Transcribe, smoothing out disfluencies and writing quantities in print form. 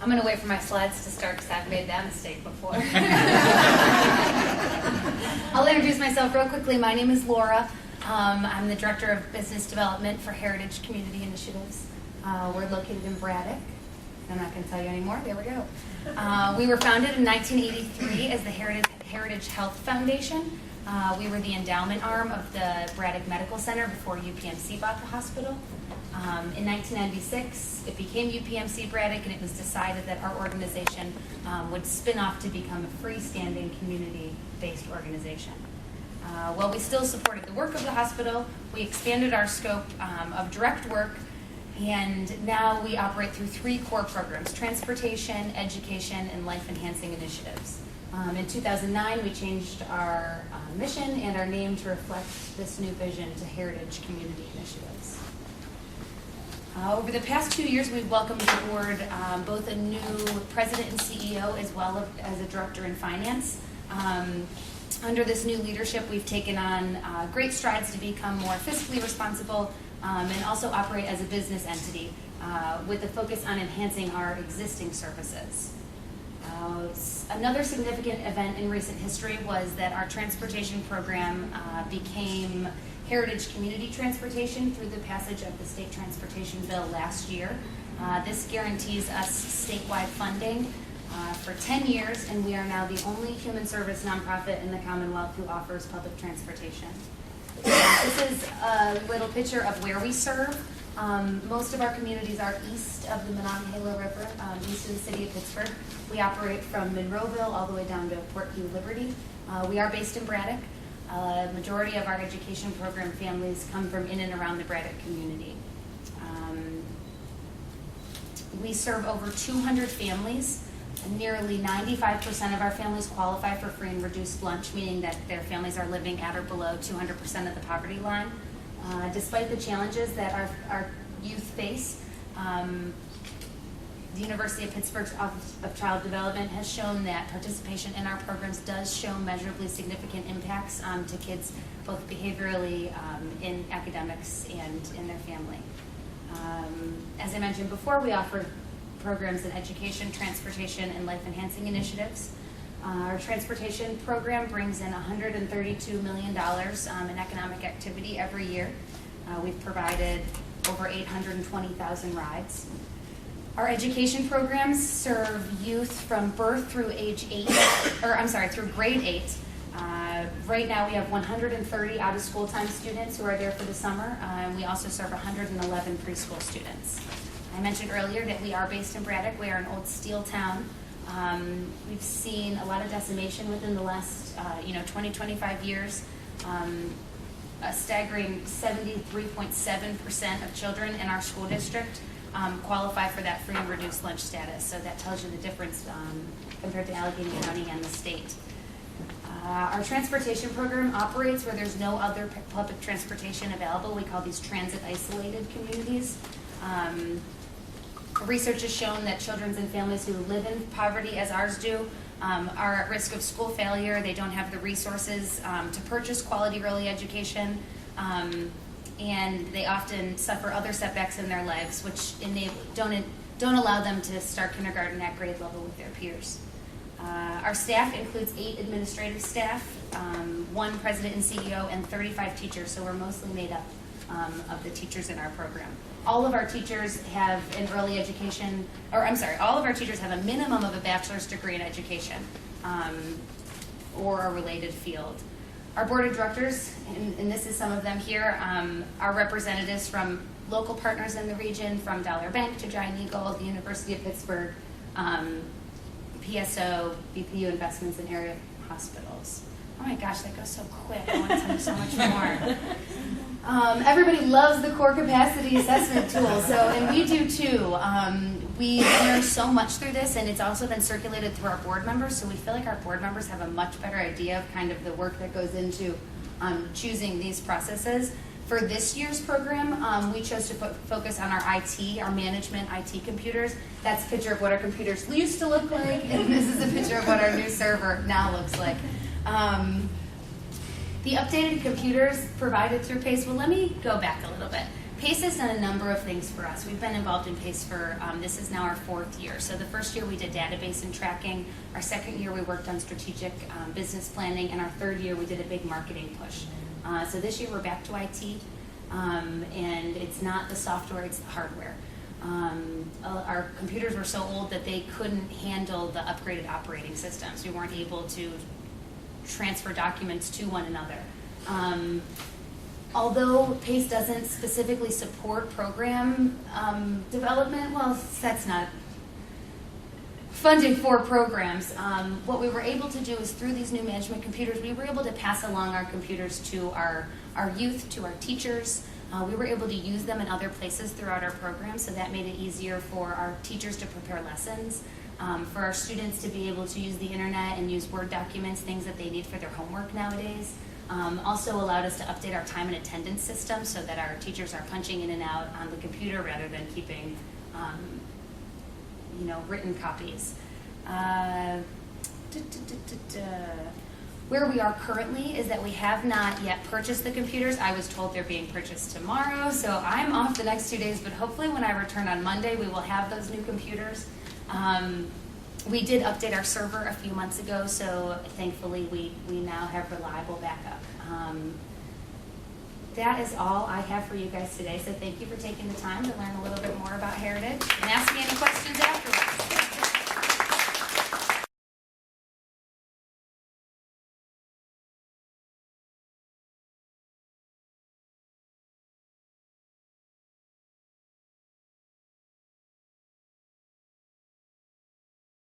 I'm going to wait for my slides to start because I've made that mistake before. I'll introduce myself real quickly. My name is Laura. I'm the Director of Business Development for Heritage Community Initiatives. We're located in Braddock. I'm not going to tell you anymore. There we go. We were founded in 1983 as the Heritage Health Foundation. We were the endowment arm of the Braddock Medical Center before UPMC bought the hospital. In 1996, it became UPMC Braddock, and it was decided that our organization would spin off to become a freestanding community-based organization. While we still supported the work of the hospital, we expanded our scope of direct work, and now we operate through 3 core programs: transportation, education, and life-enhancing initiatives. In 2009, we changed our mission and our name to reflect this new vision to Heritage Community Initiatives. Over the past 2 years, we've welcomed aboard both a new president and CEO as well as a director in finance. Under this new leadership, we've taken on great strides to become more fiscally responsible and also operate as a business entity with a focus on enhancing our existing services. Another significant event in recent history was that our transportation program became Heritage Community Transportation through the passage of the State Transportation Bill last year. This guarantees us statewide funding for 10 years, and we are now the only human service nonprofit in the Commonwealth who offers public transportation. This is a little picture of where we serve. Most of our communities are east of the Monongahela River, east of the city of Pittsburgh. We operate from Monroeville all the way down to Port Hugh Liberty. We are based in Braddock. Majority of our education program families come from in and around the Braddock community. We serve over 200 families. Nearly 95% of our families qualify for free and reduced lunch, meaning that their families are living at or below 200% of the poverty line. Despite the challenges that our youth face, the University of Pittsburgh's Office of Child Development has shown that participation in our programs does show measurably significant impacts to kids, both behaviorally, in academics, and in their family. As I mentioned before, we offer programs in education, transportation, and life-enhancing initiatives. Our transportation program brings in $132 million in economic activity every year. We've provided over 820,000 rides. Our education programs serve youth from birth through through grade 8. Right now we have 130 out-of-school time students who are there for the summer, and we also serve 111 preschool students. I mentioned earlier that we are based in Braddock. We are an old steel town. We've seen a lot of decimation within the last 20-25 years. A staggering 73.7% of children in our school district qualify for that free and reduced lunch status. So that tells you the difference compared to Allegheny County and the state. Our transportation program operates where there's no other public transportation available. We call these transit-isolated communities. Research has shown that children and families who live in poverty, as ours do, are at risk of school failure. They don't have the resources to purchase quality early education, and they often suffer other setbacks in their lives, which don't allow them to start kindergarten at grade level with their peers. Our staff includes 8 administrative staff, 1 president and CEO, and 35 teachers, so we're mostly made up of the teachers in our program. All of our teachers have an early education, all of our teachers have a minimum of a bachelor's degree in education or a related field. Our board of directors, and this is some of them here, are representatives from local partners in the region, from Dollar Bank to Giant Eagle, the University of Pittsburgh, P.A.C.E, BPU Investments, and area hospitals. Oh my gosh, that goes so quick. I want to tell you so much more. Everybody loves the core capacity assessment tool, and we do too. We learn so much through this, and it's also been circulated through our board members, so we feel like our board members have a much better idea of kind of the work that goes into choosing these processes. For this year's program, we chose to focus on our IT, our management IT computers. That's a picture of what our computers used to look like, and this is a picture of what our new server now looks like. The updated computers provided through P.A.C.E, well, let me go back a little bit. P.A.C.E has done a number of things for us. We've been involved in P.A.C.E for, this is now our 4th year. So the first year we did database and tracking. Our second year we worked on strategic business planning. And our third year we did a big marketing push. So this year we're back to IT. And it's not the software, it's the hardware. Our computers were so old that they couldn't handle the upgraded operating systems. We weren't able to transfer documents to one another. Although P.A.C.E doesn't specifically support program development, well, that's not funding for programs. What we were able to do is through these new management computers, we were able to pass along our computers to our youth, to our teachers. We were able to use them in other places throughout our program, so that made it easier for our teachers to prepare lessons, for our students to be able to use the internet and use Word documents, things that they need for their homework nowadays. Also allowed us to update our time and attendance system so that our teachers are punching in and out on the computer rather than keeping written copies. Where we are currently is that we have not yet purchased the computers. I was told they're being purchased tomorrow, so I'm off the next 2 days, but hopefully when I return on Monday, we will have those new computers. We did update our server a few months ago, so thankfully we now have reliable backup. That is all I have for you guys today, so thank you for taking the time to learn a little bit more about Heritage and ask me any questions afterwards.